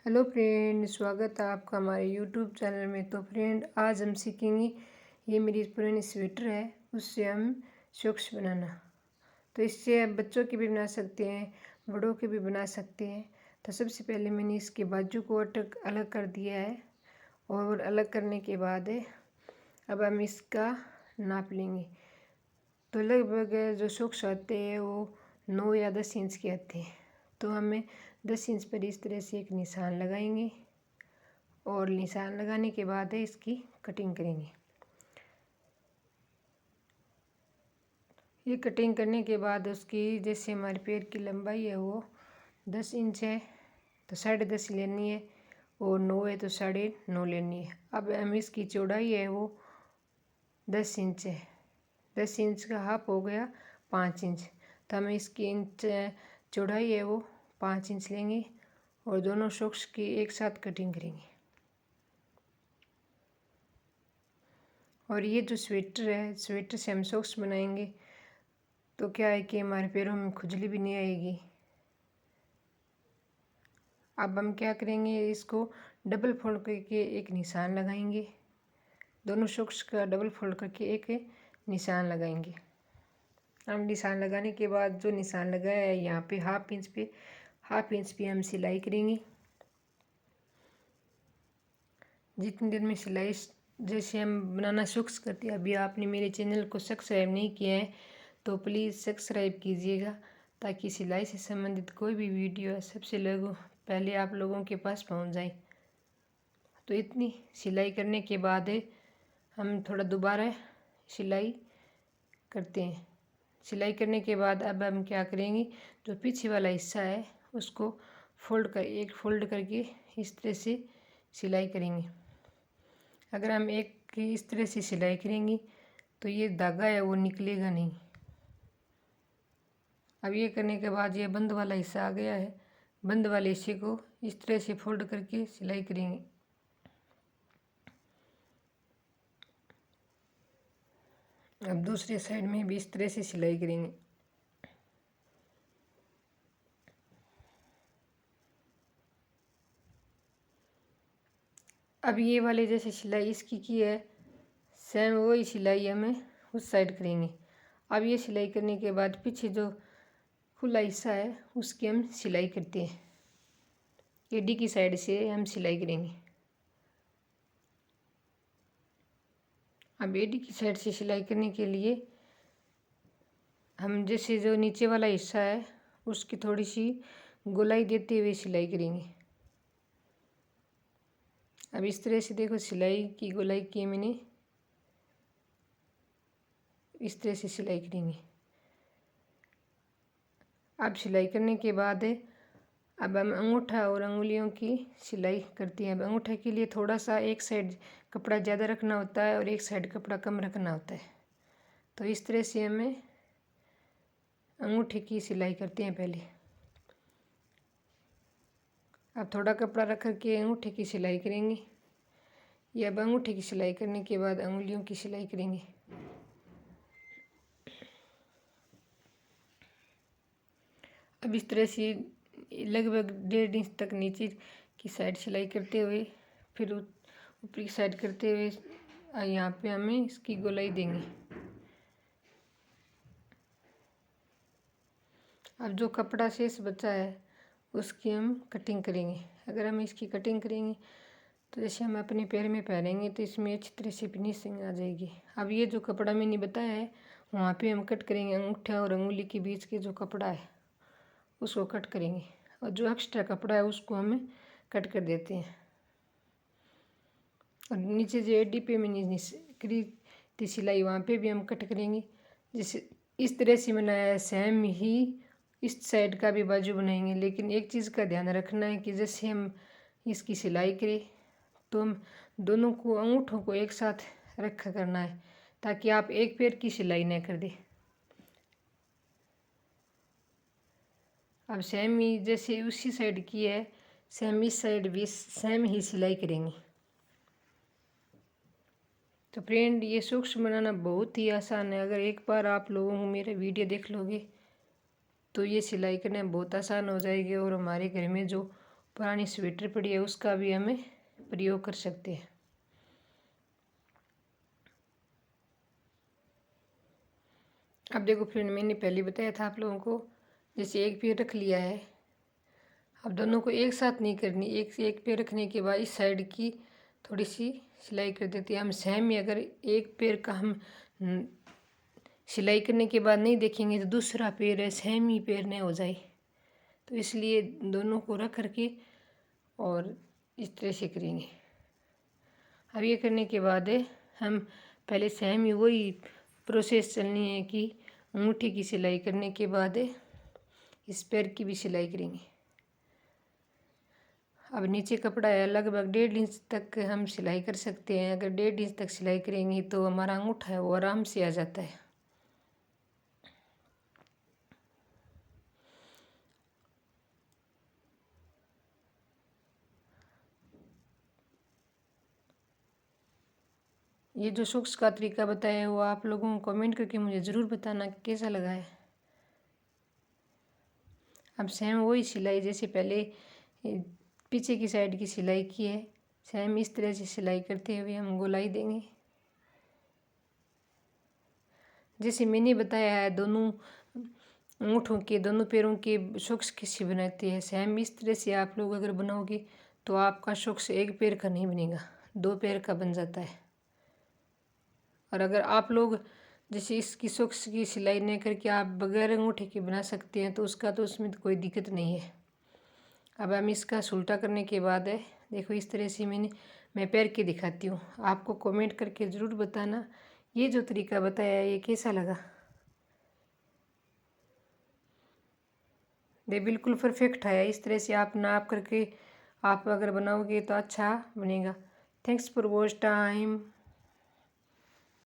Hello friend, स्वागत है आपका हमारे यूट्यूब चैनल में। तो फ्रेंड, आज हम सीखेंगे, ये मेरी पुरानी स्वेटर है, उससे हम सॉक्स बनाना। तो इससे आप बच्चों के भी बना सकते हैं, बड़ों के भी बना सकते हैं। तो सबसे पहले मैंने इसके बाजू को अलग कर दिया है, और अलग करने के बाद अब हम इसका नाप लेंगे। तो लगभग जो सॉक्स आते हैं वो 9 या 10 इंच के आते हैं। तो हमें 10 इंच पर इस तरह से एक निशान लगाएंगे, और निशान लगाने के बाद इसकी कटिंग करेंगे। ये कटिंग करने के बाद उसकी, जैसे हमारे पैर की लंबाई है वो 10 इंच है, तो 10.5 लेनी है, और 9 है तो 9.5 लेनी है। अब हम इसकी चौड़ाई है वो 10 इंच है। 10 इंच का हाफ हो गया 5 इंच। तो हमें इसकी इंच चौड़ाई है वो 5 इंच लेंगे, और दोनों सॉक्स की एक साथ कटिंग करेंगे। और ये जो स्वेटर है, स्वेटर से हम सॉक्स बनाएंगे, तो क्या है कि हमारे पैरों में खुजली भी नहीं आएगी। अब हम क्या करेंगे, इसको डबल फोल्ड करके एक निशान लगाएंगे। दोनों सॉक्स का डबल फोल्ड करके एक निशान लगाएंगे। हम निशान लगाने के बाद जो निशान लगाया है यहाँ पे हाफ इंच पे हम सिलाई करेंगे। जितनी देर में सिलाई, जैसे हम बनाना सॉक्स करते हैं, अभी आपने मेरे चैनल को सब्सक्राइब नहीं किया है तो प्लीज़ सब्सक्राइब कीजिएगा, ताकि सिलाई से संबंधित कोई भी वीडियो सबसे पहले आप लोगों के पास पहुंच जाए। तो इतनी सिलाई करने के बाद हम थोड़ा दोबारा सिलाई करते हैं। सिलाई करने के बाद अब हम क्या करेंगे, जो पीछे वाला हिस्सा है उसको फोल्ड करके इस तरह से सिलाई करेंगे। अगर हम एक की इस तरह से सिलाई करेंगे तो ये धागा है वो निकलेगा नहीं। अब ये करने के बाद ये बंद वाला हिस्सा आ गया है, बंद वाले हिस्से को इस तरह से फोल्ड करके सिलाई करेंगे। अब दूसरे साइड में भी इस तरह से सिलाई करेंगे। अब ये वाले जैसे सिलाई इसकी की है, सेम वही सिलाई हमें उस साइड करेंगे। अब ये सिलाई करने के बाद पीछे जो खुला हिस्सा है उसकी हम सिलाई करते हैं। एडी की साइड से हम सिलाई करेंगे। अब एडी की साइड से सिलाई करने के लिए हम जैसे जो नीचे वाला हिस्सा है उसकी थोड़ी सी गोलाई देते हुए सिलाई करेंगे। अब इस तरह से देखो, सिलाई की गोलाई की मैंने, इस तरह से सिलाई करेंगे। अब सिलाई करने के बाद अब हम अंगूठा और अंगुलियों की सिलाई करते हैं। अब अंगूठे के लिए थोड़ा सा एक साइड कपड़ा ज़्यादा रखना होता है और एक साइड कपड़ा कम रखना होता है। तो इस तरह से हमें अंगूठे की सिलाई करते हैं पहले। अब थोड़ा कपड़ा रख करके अंगूठे की सिलाई करेंगे। ये अब अंगूठे की सिलाई करने के बाद अंगुलियों की सिलाई करेंगे। अब इस तरह से लगभग 1.5 इंच तक नीचे की साइड सिलाई करते हुए, फिर ऊपरी साइड करते हुए यहाँ पे हमें इसकी गोलाई देंगे। अब जो कपड़ा शेष बचा है उसकी हम कटिंग करेंगे। अगर हम इसकी कटिंग करेंगे तो जैसे हम अपने पैर में पहनेंगे तो इसमें अच्छी तरह से फिनिशिंग आ जाएगी। अब ये जो कपड़ा मैंने बताया है वहाँ पे हम कट करेंगे। अंगूठा और अंगुली के बीच के जो कपड़ा है उसको कट करेंगे, और जो एक्स्ट्रा कपड़ा है उसको हमें कट कर देते हैं। और नीचे जो एडी पे मैंने करी थी सिलाई वहाँ पे भी हम कट करेंगे। जैसे इस तरह से बनाया है, सेम ही इस साइड का भी बाजू बनाएंगे। लेकिन एक चीज़ का ध्यान रखना है कि जैसे हम इसकी सिलाई करें तो हम दोनों को अंगूठों को एक साथ रखा करना है, ताकि आप एक पैर की सिलाई न कर दें। अब सेम ही जैसे उसी साइड की है, सेम इस साइड भी सेम ही सिलाई करेंगे। तो फ्रेंड, ये सॉक्स बनाना बहुत ही आसान है। अगर एक बार आप लोगों को मेरा वीडियो देख लोगे तो ये सिलाई करना बहुत आसान हो जाएगी, और हमारे घर में जो पुरानी स्वेटर पड़ी है उसका भी हमें प्रयोग कर सकते हैं। अब देखो फ्रेंड, मैंने पहले बताया था आप लोगों को, जैसे एक पैर रख लिया है, अब दोनों को एक साथ नहीं करनी, एक पैर रखने के बाद इस साइड की थोड़ी सी सिलाई कर देती है। हम सेम ही अगर एक पैर का हम सिलाई करने के बाद नहीं देखेंगे तो दूसरा पैर है सेम ही पैर नहीं हो जाए, तो इसलिए दोनों को रख करके और इस तरह से करेंगे। अब ये करने के बाद हम पहले सेम ही वही प्रोसेस चलनी है कि अंगूठी की सिलाई करने के बाद इस पैर की भी सिलाई करेंगे। अब नीचे कपड़ा है, लगभग 1.5 इंच तक हम सिलाई कर सकते हैं। अगर 1.5 इंच तक सिलाई करेंगे तो हमारा अंगूठा है वो आराम से आ जाता है। ये जो सूक्ष्म का तरीका बताया है वो आप लोगों को कमेंट करके मुझे ज़रूर बताना कि कैसा लगा है। अब सेम वही सिलाई जैसे पहले पीछे की साइड की सिलाई की है, सेम इस तरह से सिलाई करते हुए हम गोलाई देंगे। जैसे मैंने बताया है दोनों अंगूठों के दोनों पैरों के सॉक्स कैसे बनाते हैं, सेम इस तरह से आप लोग अगर बनाओगे तो आपका सॉक्स एक पैर का नहीं बनेगा, 2 पैर का बन जाता है। और अगर आप लोग जैसे इसकी सॉक्स की सिलाई नहीं करके आप बगैर अंगूठे के बना सकते हैं तो उसका तो उसमें तो कोई दिक्कत नहीं है। अब हम इसका उल्टा करने के बाद है देखो इस तरह से मैं पैर के दिखाती हूँ। आपको कमेंट करके ज़रूर बताना ये जो तरीका बताया है ये कैसा लगा। ये बिल्कुल परफेक्ट है, इस तरह से आप नाप करके आप अगर बनाओगे तो अच्छा बनेगा। Thanks for watch time.